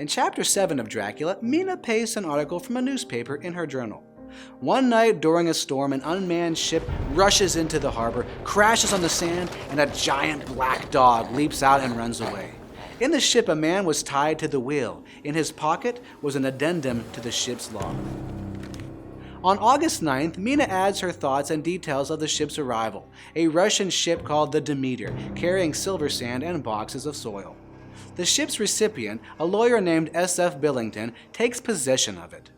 In Chapter 7 of Dracula, Mina pastes an article from a newspaper in her journal. One night during a storm, an unmanned ship rushes into the harbor, crashes on the sand, and a giant black dog leaps out and runs away. In the ship, a man was tied to the wheel. In his pocket was an addendum to the ship's log. On August 9th, Mina adds her thoughts and details of the ship's arrival, a Russian ship called the Demeter, carrying silver sand and boxes of soil. The ship's recipient, a lawyer named S.F. Billington, takes possession of it.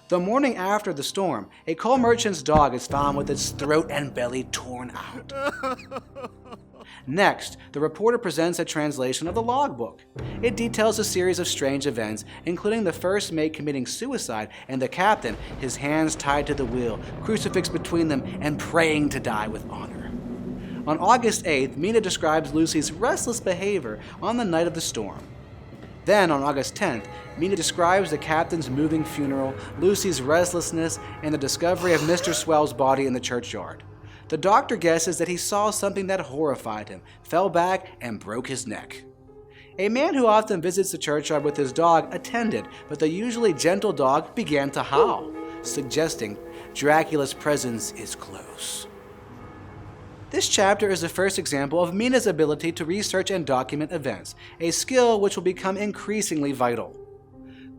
The morning after the storm, a coal merchant's dog is found with its throat and belly torn out. Next, the reporter presents a translation of the logbook. It details a series of strange events, including the first mate committing suicide and the captain, his hands tied to the wheel, crucifix between them, and praying to die with honor. On August 8th, Mina describes Lucy's restless behavior on the night of the storm. Then, on August 10th, Mina describes the captain's moving funeral, Lucy's restlessness, and the discovery of Mr. Swell's body in the churchyard. The doctor guesses that he saw something that horrified him, fell back, and broke his neck. A man who often visits the churchyard with his dog attended, but the usually gentle dog began to howl, suggesting Dracula's presence is close. This chapter is the first example of Mina's ability to research and document events, a skill which will become increasingly vital.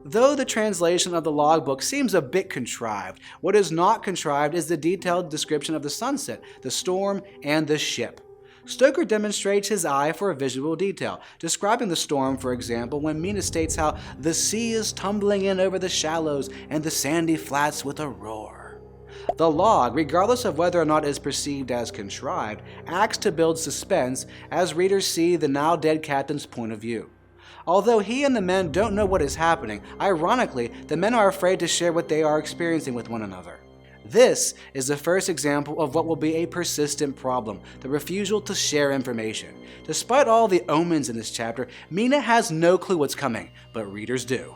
Though the translation of the logbook seems a bit contrived, what is not contrived is the detailed description of the sunset, the storm, and the ship. Stoker demonstrates his eye for visual detail, describing the storm, for example, when Mina states how the sea is tumbling in over the shallows and the sandy flats with a roar. The log, regardless of whether or not it is perceived as contrived, acts to build suspense as readers see the now dead captain's point of view. Although he and the men don't know what is happening, ironically, the men are afraid to share what they are experiencing with one another. This is the first example of what will be a persistent problem, the refusal to share information. Despite all the omens in this chapter, Mina has no clue what's coming, but readers do.